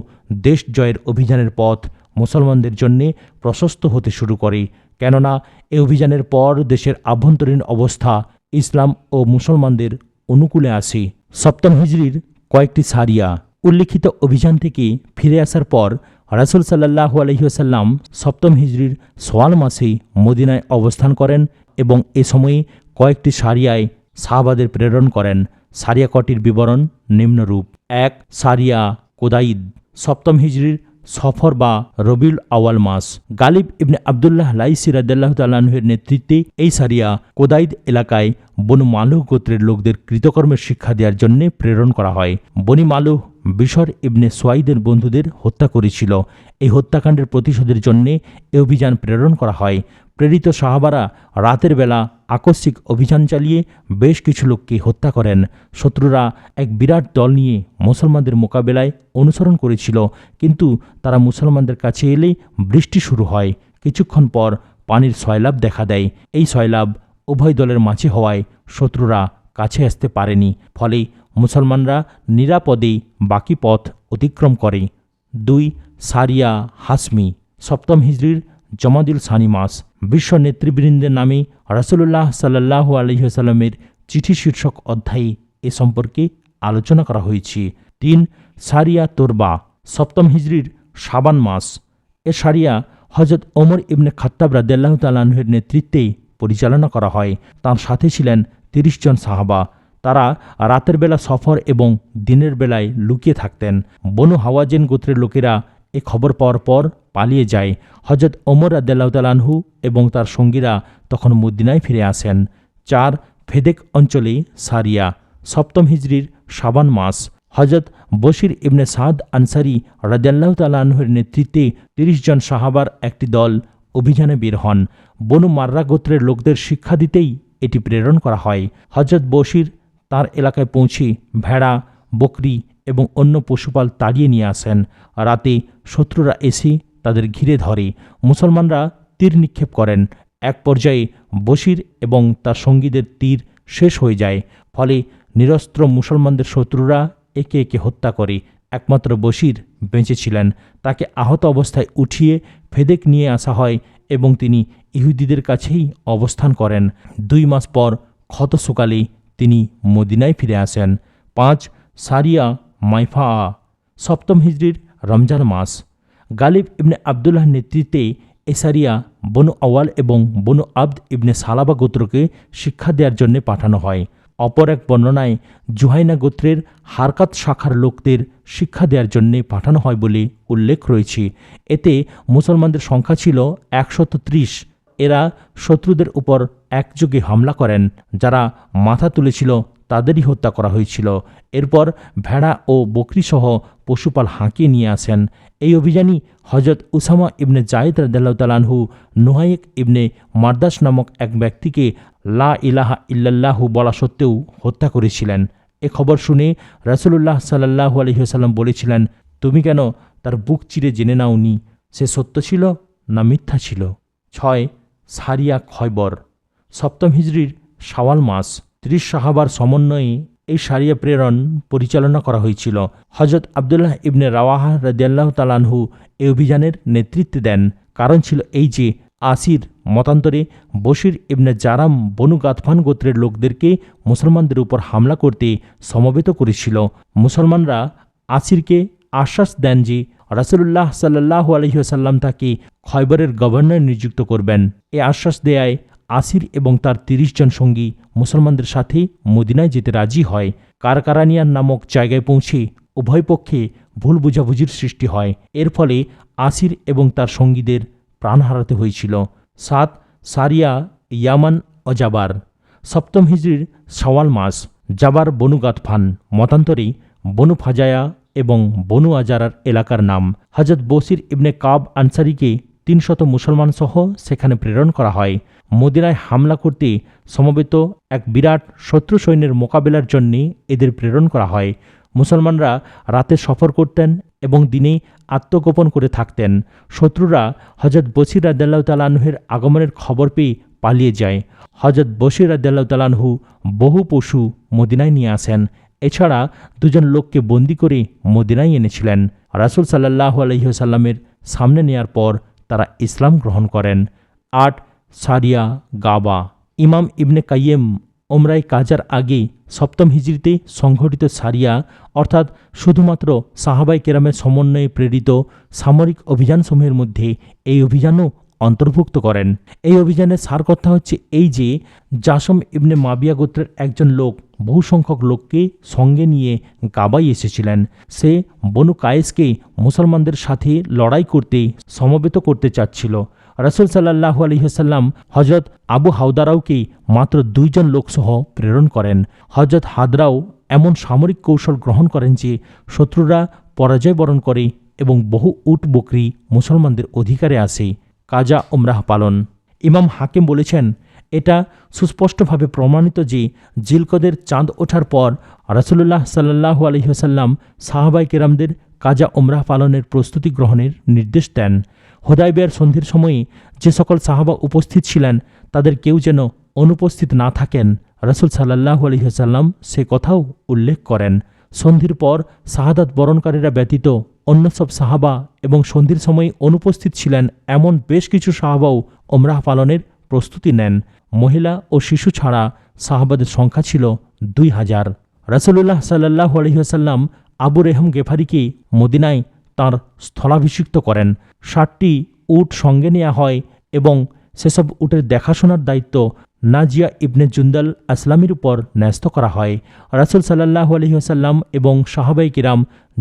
দেশ জয়ের অভিযানের পথ মুসলমানদের জন্য প্রশস্ত হতে শুরু করে, কেননা এই অভিযানের পর দেশের আভ্যন্তরীণ অবস্থা ইসলাম ও মুসলমানদের অনুকূলে আসে। সপ্তম হিজরির কয়েকটি সারিয়া উল্লিখিত অভিযান থেকে ফিরে আসার পর রাসূল সাল্লাল্লাহু আলাইহি ওয়াসাল্লাম সপ্তম হিজরির শাওয়াল মাসে মদিনায় অবস্থান করেন এবং এ সময়ে কয়েকটি সারিয়ায় সাহাবাদের প্রেরণ করেন। সারিয়া কটির বিবরণ নিম্নরূপ: ১. সারিয়া কোদাইদ, সপ্তম হিজরির সফর বা রবিউল আওয়াল মাস। গালিব ইবনে আবদুল্লাহ লাইসি রাদিয়াল্লাহু তাআলা আনহুর নেতৃত্বে এই সারিয়া কোদাইদ এলাকায় বনু মালুহ গোত্রের লোকদের কৃতকর্মের শিক্ষা দেওয়ার জন্য প্রেরণ করা হয়। বনি মালুহ বিশর ইবনে সোয়াইদের বন্ধুদের হত্যা করেছিল। এই হত্যাকাণ্ডের প্রতিশোধের জন্য এ অভিযান প্রেরণ করা হয়। প্রেরিত সাহাবারা রাতের বেলা আকস্মিক অভিযান চালিয়ে বেশ কিছু লোককে হত্যা করেন। শত্রুরা এক বিরাট দল নিয়ে মুসলমানদের মোকাবেলায় অনুসরণ করেছিল, কিন্তু তারা মুসলমানদের কাছে এলেই বৃষ্টি শুরু হয়। কিছুক্ষণ পর পানির সয়লাব দেখা দেয়। এই সয়লাব উভয় দলের মাঝে হওয়ায় শত্রুরা কাছে আসতে পারেনি, ফলে মুসলমানরা নিরাপদে বাকি পথ অতিক্রম করে। ২. সারিয়া হাসমি, সপ্তম হিজরির জমাদুল সানি মাস। বিশ্ব নেতৃবৃন্দের নামে রাসূলুল্লাহ সাল্লাল্লাহু আলাইহি ওয়াসাল্লামের চিঠি শীর্ষক অধ্যায়ে এ সম্পর্কে আলোচনা করা হয়েছে। ৩. সারিয়া তোরবা, সপ্তম হিজরির শাবান মাস। এ সারিয়া হযরত ওমর ইবনে খাত্তাব রাদিয়াল্লাহু তাআলা আনহুর নেতৃত্বে পরিচালনা করা হয়। তার সাথে ছিলেন ৩০ জন সাহাবা। তারা রাতের বেলা সফর এবং দিনের বেলায় লুকিয়ে থাকতেন। বনু হাওয়াজিন গোত্রের লোকেরা এ খবর পাওয়ার পর পালিয়ে যায়। হযরত ওমর রাদিয়াল্লাহু তাআলা আনহু এবং তার সঙ্গীরা তখন মদিনায় ফিরে আসেন। ৪. ফেদেক অঞ্চলে সারিয়া, সপ্তম হিজরির শাবান মাস। হযরত বশির ইবনে সাদ আনসারী রাদিয়াল্লাহু তাআলা আনহুর নেতৃত্বে ৩০ জন সাহাবার একটি দল অভিযানে বের হন। বনু মাররা গোত্রের লোকদের শিক্ষা দিতেই এটি প্রেরণ করা হয়। হযরত বশির তার এলাকায় পৌঁছে ভেড়া, বকরি এবং অন্য পশুপাল তাড়িয়ে নিয়ে আসেন। রাতে শত্রুরা এসে তাদের ঘিরে ধরে। মুসলমানরা তীর নিক্ষেপ করেন। এক পর্যায়ে বশির এবং তার সঙ্গীদের তীর শেষ হয়ে যায়, ফলে নিরস্ত্র মুসলমানদের শত্রুরা একে একে হত্যা করে। একমাত্র বশির বেঁচে ছিলেন। তাকে আহত অবস্থায় উঠিয়ে ফেদেক নিয়ে আসা হয় এবং তিনি ইহুদিদের কাছেই অবস্থান করেন। ২ মাস পর ক্ষত সকালে তিনি মদিনায় ফিরে আসেন। ৫. সারিয়া মাইফা, সপ্তম হিজরির রমজান মাস। গালিব ইবনে আবদুল্লাহ নেতৃত্বে এ সারিয়া বনু আওয়াল এবং বনু আবদ ইবনে সালাবা গোত্রকে শিক্ষা দেওয়ার জন্য পাঠানো হয়। অপর এক বর্ণনায় জুহাইনা গোত্রের হারকাত শাখার লোকদের শিক্ষা দেওয়ার জন্য পাঠানো হয় বলে উল্লেখ রয়েছে। এতে মুসলমানদের সংখ্যা ছিল ১৩০। এরা শত্রুদের উপর একযোগে হামলা করেন। যারা মাথা তুলেছিল তাদেরই হত্যা করা হয়েছিল। এরপর ভেড়া ও বকরিসহ পশুপাল হাঁকিয়ে নিয়ে আসেন। এই অভিযানই হযরত উসামা ইবনে জায়েদ রাদিয়াল্লাহু তাআলা আনহু নুহাইক ইবনে মারদাস নামক এক ব্যক্তিকে লা ইলাহা ইল্লাল্লাহু বলা সত্ত্বেও হত্যা করেছিলেন। এ খবর শুনে রাসূলুল্লাহ সাল্লাল্লাহু আলাইহি ওয়াসাল্লাম বলেছিলেন, তুমি কেন তার বুক চিরে জেনে নাওনি সে সত্য ছিল না মিথ্যা ছিল? ৬. সারিয়া খয়বর, সপ্তম হিজরির শাওয়াল মাস। ৩০ সাহাবার সমন্বয়ে এই সারিয়া প্রেরণ পরিচালনা করা হয়েছিল। হযরত আবদুল্লাহ ইবনে রাওয়াহা রাদিয়াল্লাহু তাআলা আনহু এই অভিযানের নেতৃত্ব দেন। কারণ ছিল এই যে, আসির মতান্তরে বশির ইবনে জারাম বনু গাতফান গোত্রের লোকদেরকে মুসলমানদের উপর হামলা করতে সমবেত করেছিল। মুসলমানরা আসিরকে আশ্বাস দেন যে রাসূলুল্লাহ সাল্লাল্লাহু আলাইহি ওয়াসাল্লাম তাকে খয়বরের গভর্নর নিযুক্ত করবেন। এ আশ্বাস দেয়ায় আসির এবং তার ৩০ জন সঙ্গী মুসলমানদের সাথে মদিনায় যেতে রাজি হয়। কারকারানিয়ান নামক জায়গায় পৌঁছে উভয় পক্ষে ভুল বোঝাবুঝির সৃষ্টি হয়। এর ফলে আসির এবং তার সঙ্গীদের প্রাণ হারাতে হয়েছিল। ৭ সারিয়া ইয়ামান ও জাবার। ৭ম হিজরির শাওয়াল মাস। জাবার বনু গাতফান, মতান্তরে বনু ফাজায়া এবং বনু আজারার এলাকার নাম। হযরত বসির ইবনে কাব আনসারীকে ৩০০ মুসলমান সহ সেখানে প্রেরণ করা হয়। মদিনায় হামলা করতে সমবেত এক বিরাট শত্রু সৈন্যের মোকাবেলার জন্য এদের প্রেরণ করা হয়। মুসলমানরা রাতে সফর করতেন এবং দিনে আত্মগোপন করে থাকতেন। শত্রুরা হযরত বসির রাদিয়াল্লাহু তাআলা আনহুর আগমনের খবর পেয়ে পালিয়ে যায়। হযরত বসির রাদিয়াল্লাহু তাআলা আনহু বহু পশু মদিনায় নিয়ে আসেন। এছাড়া ২ জন লোককে বন্দী করে মদিনায় এনেছিলেন। রাসূল সাল্লাল্লাহু আলাইহি ওয়াসাল্লামের সামনে নেয়ার পর তারা ইসলাম গ্রহণ করেন। ৮ সারিয়া গাবা। ইমাম ইবনে কাইয়্যিম ওমরায়ে কাজার আগে ৭ম হিজরিতে সংঘটিত সারিয়া অর্থাৎ শুধুমাত্র সাহাবায়ে কেরামের সমন্বয়ে প্রেরিত সামরিক অভিযানসমূহের মধ্যে এই অভিযানও অন্তর্ভুক্ত করেন। এই অভিযানের সার কথা হচ্ছে এই যে জাসম ইবনে মাবিয়া গোত্রের একজন লোক বহু সংখ্যক লোককে সঙ্গে নিয়ে গাবায় এসেছিলেন। সে বনু কায়েসকে মুসলমানদের সাথে লড়াই করতে সমবেত করতে চাচ্ছিল। রাসূল সাল্লাল্লাহু আলাইহি ওয়াসাল্লাম হযরত আবু হাওদারাওকে মাত্র ২ জন লোকসহ প্রেরণ করেন। হযরত হাদরাও এমন সামরিক কৌশল গ্রহণ করেন যে শত্রুরা পরাজয় বরণ করে এবং বহু উট বকরি মুসলমানদের অধিকারে আসে। কাজা উমরাহ পালন। ইমাম হাকিম বলেছেন, এটা সুস্পষ্টভাবে প্রমাণিত যে জিলকদের চাঁদ ওঠার পর রাসূলুল্লাহ সাল্লাল্লাহু আলাইহি ওয়াসাল্লাম সাহাবায়ে কেরামদের কাজা উমরাহ পালনের প্রস্তুতি গ্রহণের নির্দেশ দেন। হুদায়বিয়ার সন্ধির সময়ে যে সকল সাহাবা উপস্থিত ছিলেন তাদের কেউ যেন অনুপস্থিত না থাকেন, রাসূল সাল্লাল্লাহু আলাইহি ওয়াসাল্লাম সে কথাও উল্লেখ করেন। সন্ধির পর শাহাদাত বরণকারীরা ব্যতীত অন্য সব সাহাবা এবং সন্ধির সময় অনুপস্থিত ছিলেন এমন বেশ কিছু সাহাবাও উমরাহ পালনের প্রস্তুতি নেন। মহিলা ও শিশু ছাড়া সাহাবাদের সংখ্যা ছিল ২,০০০। রাসূলুল্লাহ সাল্লাল্লাহু আলাইহি ওয়াসাল্লাম আবু রেহম গেফারিকে মদিনায় তাঁর স্থলাভিষিক্ত করেন। ৬০টি উট সঙ্গে নেওয়া হয় এবং সেসব উটের দেখাশোনার দায়িত্ব নাজিয়া ইবনে জুন্দাল আসলামির উপর ন্যস্ত করা হয়। রাসূল সাল্লাল্লাহু আলাইহি ওয়াসাল্লাম এবং সাহাবায়ে কিরাম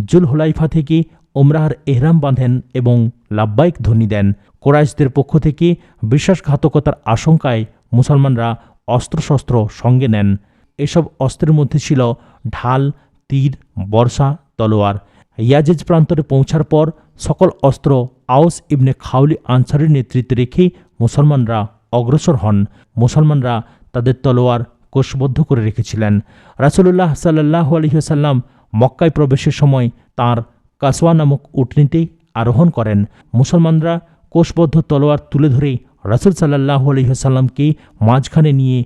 জুলহুলাইফা থেকে উমরাহর ইহরাম বাঁধেন এবং লাব্বাইক ধ্বনি দেন। কুরাইশদের পক্ষ থেকে বিশ্বাসঘাতকতার আশঙ্কায় মুসলমানরা অস্ত্রশস্ত্র সঙ্গে নেন। এসব অস্ত্রের মধ্যে ছিল ঢাল, তীর, বর্শা, তলোয়ার। ইয়াজেজ প্রান্তরে পৌঁছার পর সকল অস্ত্র আওস ইবনে খাওলি আনসারের নেতৃত্বে রেখে মুসলমানরা অগ্রসর হন। মুসলমানরা তাদের তলোয়ার কোষবদ্ধ করে রেখেছিলেন। রাসূলুল্লাহ সাল্লাল্লাহু আলাইহি ওয়াসাল্লাম মক্কায় প্রবেশের সময় তাঁর কাসওয়া নামক উটনীতে আরোহণ করেন। মুসলমানরা কোষবদ্ধ তলোয়ার তুলে ধরে রাসূল সাল্লাল্লাহু আলাইহি ওয়াসাল্লামকে মাঝখানে নিয়ে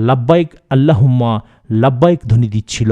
লাব্বাইক আল্লাহুম্মা লাব্বাইক ধ্বনি দিচ্ছিল।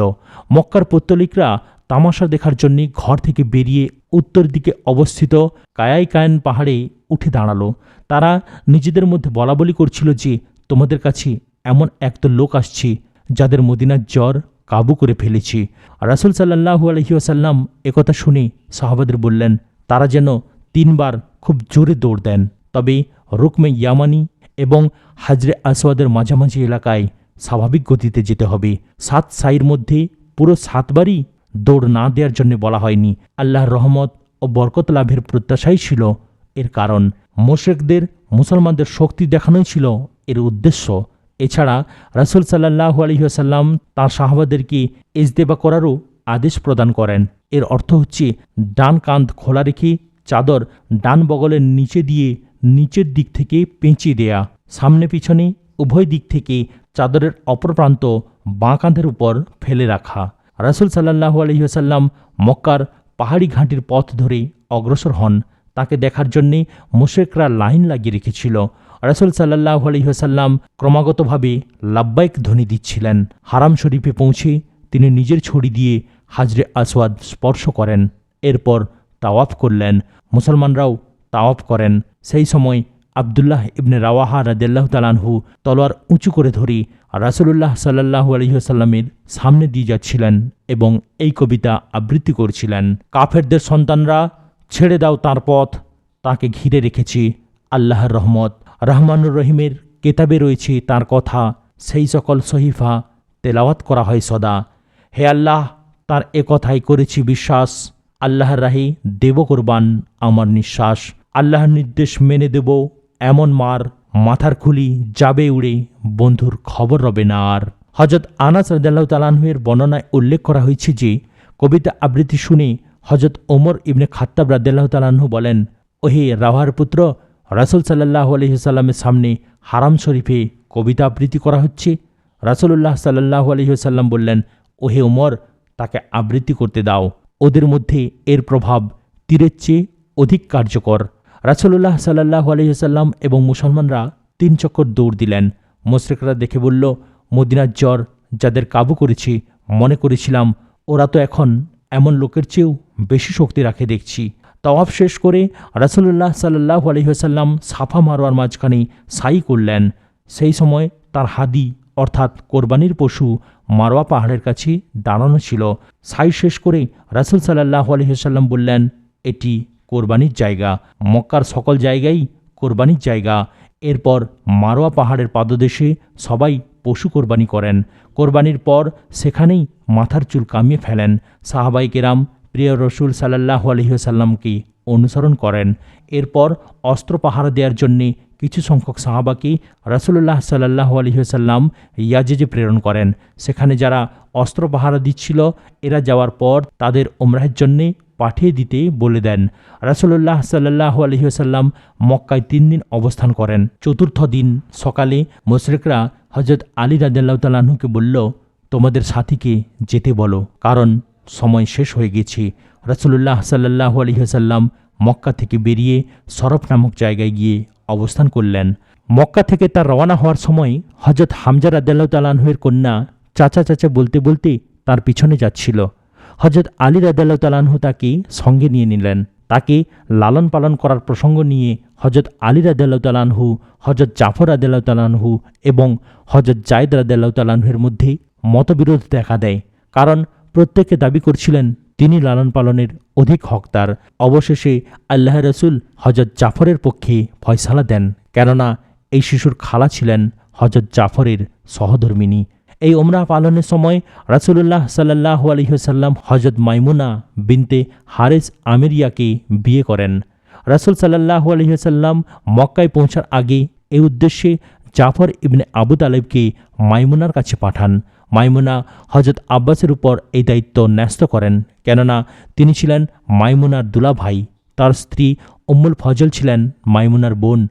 মক্কার পৌত্তলিকরা তামাশা দেখার জন্য ঘর থেকে বেরিয়ে উত্তর দিকে অবস্থিত কায়াইকায়ন পাহাড়ে উঠে দাঁড়ালো। তারা নিজেদের মধ্যে বলাবলি করছিল যে তোমাদের কাছে এমন একদল লোক আসছে যাদের মদিনার জ্বর কাবু করে ফেলেছি। রাসূল সাল্লাল্লাহু আলাইহি ওয়াসাল্লাম একথা শুনে সাহাবাদের বললেন তারা যেন ৩ বার খুব জোরে দৌড় দেন। তবে রুকমে ইয়ামানি এবং হাজরে আসওয়াদের মাঝামাঝি এলাকায় স্বাভাবিক গতিতে যেতে হবে। ৭ সাইর মধ্যে পুরো ৭ বারই দৌড় না দেওয়ার জন্য বলা হয়নি। আল্লাহর রহমত ও বরকত লাভের প্রত্যাশাই ছিল এর কারণ। মুশরিকদের মুসলমানদের শক্তি দেখানোই ছিল এর উদ্দেশ্য। এছাড়া রাসূল সাল্লাল্লাহু আলাইহি ওয়াসাল্লাম তাঁর সাহাবাদেরকে ইজতেবা করারও আদেশ প্রদান করেন। এর অর্থ হচ্ছে ডান কাঁধ খোলা রেখে চাদর ডান বগলের নিচে দিয়ে নিচের দিক থেকে পেঁচিয়ে দেয়া, সামনে পিছনে উভয় দিক থেকে চাদরের অপর প্রান্ত বাঁ কাঁধের উপর ফেলে রাখা। রাসূল সাল্লাল্লাহু আলাইহি ওয়াসাল্লাম মক্কার পাহাড়ি ঘাটির পথ ধরে অগ্রসর হন। তাকে দেখার জন্যে মুশরিকরা লাইন লাগিয়ে রেখেছিল। রাসূল সাল্লাল্লাহু আলাইহি ওয়াসাল্লাম ক্রমাগতভাবে লাব্বাইক ধ্বনি দিচ্ছিলেন। হারাম শরীফে পৌঁছে তিনি নিজের ছড়ি দিয়ে হাজরে আসওয়াদ স্পর্শ করেন। এরপর তাওয়াফ করলেন। মুসলমানরাও তাওয়াফ করেন। সেই সময় আবদুল্লাহ ইবনে রাওয়াহা রাদিয়াল্লাহু তাআলা আনহু তলোয়ার উঁচু করে ধরে রাসূলুল্লাহ সাল্লাল্লাহু আলাইহি ওয়াসাল্লামের সামনে দিয়ে যাচ্ছিলেন এবং এই কবিতা আবৃত্তি করছিলেন। কাফেরদের সন্তানরা, ছেড়ে দাও তার পথ, তাকে ঘিরে রেখেছি আল্লাহর রহমত। রহমানুর রহিমের কেতাবে রয়েছে তার কথা, সেই সকল সহিফা তেলাওয়াত করা হয় সদা। হে আল্লাহ, তার এ কথাই করেছি বিশ্বাস, আল্লাহর রাহে দেব কোরবান আমার নিঃশ্বাস। আল্লাহর নির্দেশ মেনে দেব এমন মার, মাথার খুলি যাবে উড়ে, বন্ধুর খবর রবে না আর। হযরত আনাস রাদিয়াল্লাহু তাআলা আনহু-এর বর্ণনায় উল্লেখ করা হয়েছে যে কবিতা আবৃত্তি শুনে হযরত ওমর ইবনে খাত্তাব রাদিয়াল্লাহু তাআলা আনহু বলেন, ওহে রাওয়াহার পুত্র, রাসূল সাল্লাল্লাহু আলাইহি ওয়াসাল্লামের সামনে হারাম শরীফে কবিতা আবৃত্তি করা হচ্ছে। রাসূলুল্লাহ সাল্লাল্লাহু আলাইহি ওয়াসাল্লাম বললেন, ওহে ওমর, তাকে আবৃত্তি করতে দাও, ওদের মধ্যে এর প্রভাব তীরের চেয়ে অধিক কার্যকর। রাসূলুল্লাহ সাল্লাল্লাহু আলাইহি ওয়াসাল্লাম এবং মুসলমানরা 3 চক্কর দৌড় দিলেন। মুশরিকরা দেখে বলল, মদিনার জ্বর যাদের কাবু করেছি, মনে করেছিলাম ওরা তো এখন এমন লোকের চেয়েও বেশি শক্তি রাখে দেখছি। তাওয়াফ শেষ করে রাসূলুল্লাহ সাল্লাল্লাহু আলাইহি ওয়াসাল্লাম সাফা মারওয়ার মাঝখানে সাই করলেন। সেই সময় তার হাদি অর্থাৎ কোরবানির পশু মারওয়া পাহাড়ের কাছে দাঁড়ানো ছিল। সাই শেষ করে রাসূল সাল্লাল্লাহু আলাইহি ওয়াসাল্লাম বললেন, এটি কোরবানির জায়গা, মক্কার সকল জায়গাই কোরবানির জায়গা। এরপর মারওয়া পাহাড়ের পাদদেশে সবাই পশু কোরবানি করেন। কোরবানির পর সেখানেই মাথার চুল কামিয়ে ফেলেন। সাহাবায়ে কেরাম প্রিয় রসুল সাল্লাল্লাহু আলাইহি ওয়াসাল্লামকে অনুসরণ করেন। এরপর অস্ত্র পাহারা দেওয়ার জন্যে কিছু সংখ্যক সাহাবাকে রাসূলুল্লাহ সাল্লাল্লাহু আলাইহি ওয়াসাল্লাম ইয়াজেজে প্রেরণ করেন। সেখানে যারা অস্ত্র পাহারা দিচ্ছিল, এরা যাওয়ার পর তাদের উমরাহের জন্যে পাঠিয়ে দিতে বলে দেন। রাসূলুল্লাহ সাল্লাল্লাহু আলাইহি ওয়াসাল্লাম মক্কায় 3 দিন অবস্থান করেন। চতুর্থ দিন সকালে মুশরিকরা হযরত আলী রাদিয়াল্লাহু তাআলা আনহুকে বলল, তোমাদের সাথীকে যেতে বলো, কারণ সময় শেষ হয়ে গেছে। রাসূলুল্লাহ সাল্লাল্লাহু আলাইহি ওয়াসাল্লাম মক্কা থেকে বেরিয়ে সরফ নামক জায়গায় গিয়ে অবস্থান করলেন। মক্কা থেকে তার রওনা হওয়ার সময় হযরত হামজা রাদিয়াল্লাহু তাআলা আনহু-এর কন্যা চাচা চাচা বলতে বলতে তার পিছনে যাচ্ছিল। হযরত আলী রাদিয়াল্লাহু তাআলা আনহু তাকে সঙ্গে নিয়ে নিলেন। তাকে লালন পালন করার প্রসঙ্গ নিয়ে হযরত আলী রাদিয়াল্লাহু তাআলা আনহু, হযরত জাফর রাদিয়াল্লাহু তাআলা আনহু এবং হযরত যায়েদ রাদিয়াল্লাহু তাআলা আনহু-এর মধ্যে মতবিরোধ দেখা দেয়, কারণ প্রত্যেকে দাবি করছিলেন তিনি লালন পালনের অধিক হকদার। অবশেষে আল্লাহ রসুল হযরত জাফরের পক্ষে ফয়সালা দেন, কেননা এই শিশুর খালা ছিলেন হযরত জাফরের সহধর্মিনী। এই উমরাহ পালনের সময় রাসূলুল্লাহ সাল্লাল্লাহু আলাইহি ওয়াসাল্লাম হযরত মাইমুনা বিনতে হারিস আমিরিয়াকে বিয়ে করেন। রাসূল সাল্লাল্লাহু আলাইহি ওয়াসাল্লাম মক্কায় পৌঁছার আগে এই উদ্দেশ্যে জাফর ইবনে আবু তালেবকে মাইমুনার কাছে পাঠান। মাইমুনা হযরত আব্বাসের উপর এই দায়িত্ব ন্যস্ত করেন, কেননা তিনি ছিলেন মাইমুনার দুলাভাই। তার স্ত্রী উম্মুল ফজল ছিলেন মাইমুনার বোন।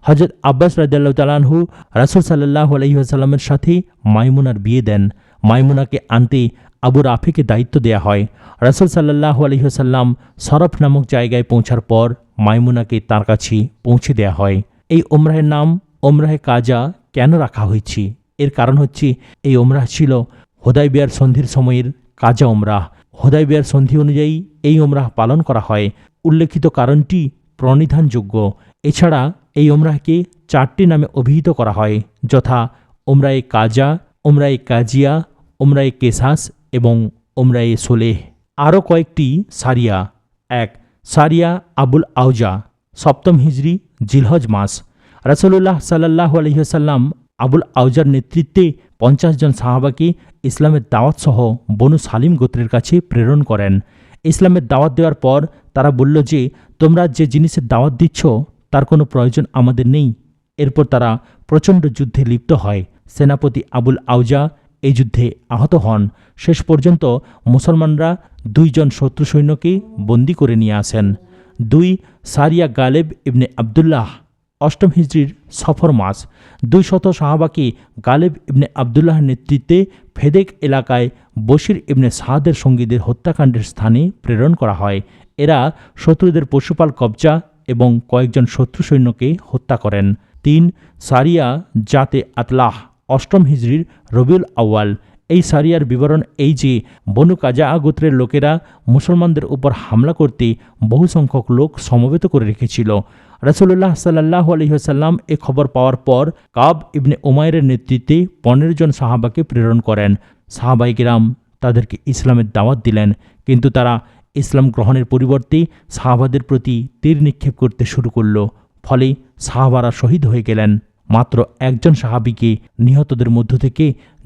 হযরত আব্বাস রাদিয়াল্লাহু তাআলা আনহু রাসূল সাল্লাল্লাহু আলাইহি ওয়াসাল্লামের সাথে মাইমুনার বিয়ে দেন। মাইমুনাকে আনতে আবু রাফিকে দায়িত্ব দেয়া হয়। রাসূল সাল্লাল্লাহু আলাইহি ওয়াসাল্লাম সরফ নামক জায়গায় পৌঁছার পর মাইমুনাকে তার কাছে পৌঁছে দেয়া হয়। এই উমরাহের নাম উমরাহে কাজা কেন রাখা হয়েছে? এর কারণ হচ্ছে এই উমরাহ ছিল হুদায়বিয়ার সন্ধির সময়ের কাজা উমরাহ। হুদায়বিয়ার সন্ধি অনুযায়ী এই উমরাহ পালন করা হয়। উল্লেখিত কারণটি প্রণিধানযোগ্য। এছাড়া এই উমরাহকে 4টি নামে অভিহিত করা হয়, যথা উমরায়ে কাজা, উমরায়ে কাজিয়া, উমরায়ে কেসাস এবং উমরায়ে সোলেহ। আরও কয়েকটি সারিয়া। 1. সারিয়া আবুল আউজা, 7ম হিজরি জিলহজ মাস। রাসূলুল্লাহ সাল্লাল্লাহু আলাইহি ওয়াসাল্লাম আবুল আউজার নেতৃত্বে 50 জন সাহাবাকে ইসলামের দাওয়াত সহ বনু সালিম গোত্রের কাছে প্রেরণ করেন। ইসলামের দাওয়াত দেওয়ার পর তারা বলল যে, তোমরা যে জিনিসের দাওয়াত দিচ্ছ তার কোনো প্রয়োজন আমাদের নেই। এরপর তারা প্রচণ্ড যুদ্ধে লিপ্ত হয়। সেনাপতি আবুল আউজা এই যুদ্ধে আহত হন। শেষ পর্যন্ত মুসলমানরা 2 জন শত্রু সৈন্যকে বন্দী করে নিয়ে আসেন। 2. সারিয়া গালেব ইবনে আবদুল্লাহ, 8ম হিজরির সফর মাস। 200 সাহাবাকে গালেব ইবনে আবদুল্লাহর নেতৃত্বে ফেদেক এলাকায় বশির ইবনে সাদের সঙ্গীদের হত্যাকাণ্ডের স্থানে প্রেরণ করা হয়। এরা শত্রুদের পশুপাল কবজা এবং কয়েকজন শত্রু সৈন্যকে হত্যা করেন। 3. সারিয়া জাতে আতলাহ, 8ম হিজরির রবিউল আউয়াল। এই সারিয়ার বিবরণ এই যে, বনু কাজা গোত্রের লোকেরা মুসলমানদের উপর হামলা করতে বহু সংখ্যক লোক সমবেত করে রেখেছিল। রাসূলুল্লাহ সাল্লাল্লাহু আলাইহি ওয়াসাল্লাম এ খবর পাওয়ার পর কাব ইবনে উমাইরের নেতৃত্বে 15 জন সাহাবাকে প্রেরণ করেন। সাহাবায়ে কিরাম তাদেরকে ইসলামের দাওয়াত দিলেন, কিন্তু তারা ইসলাম গ্রহণের পরিবর্তে সাহাবাদের প্রতি তীর নিক্ষেপ করতে শুরু করল। ফলে সাহাবারা শহীদ হয়ে গেলেন। মাত্র একজন সাহাবীকে নিহতদের মধ্য থেকে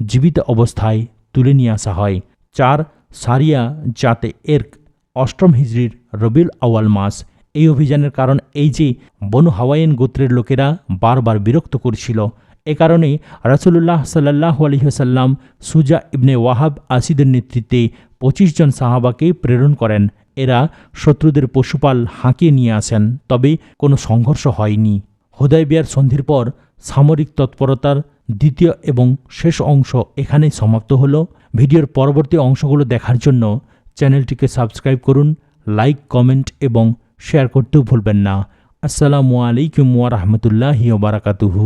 জীবিত অবস্থায় তুলে নিয়ে আসা হয়। 4 সারিয়া জাতে এরক, 8ম হিজরির রবিউল আউয়াল মাস। এই অভিযানের কারণ এই যে বনু হাওয়ায়েন গোত্রের লোকেরা বারবার বিরক্ত করছিল। এ কারণে রাসূলুল্লাহ সাল্লাল্লাহু আলাইহি ওয়াসাল্লাম সুজা ইবনে ওয়াহাব আসিদের নেতৃত্বে 25 জন সাহাবাকে প্রেরণ করেন। এরা শত্রুদের পশুপাল হাঁকিয়ে নিয়ে আসেন, তবে কোনো সংঘর্ষ হয়নি। হুদায়বিয়ার সন্ধির পর সামরিক তৎপরতার দ্বিতীয় এবং শেষ অংশ এখানেই সমাপ্ত হলো। ভিডিওর পরবর্তী অংশগুলো দেখার জন্য চ্যানেলটিকে সাবস্ক্রাইব করুন, লাইক, কমেন্ট এবং শেয়ার করতেও ভুলবেন না। আসসালামু আলাইকুম ওয়া রাহমাতুল্লাহি ওয়া বারাকাতুহু।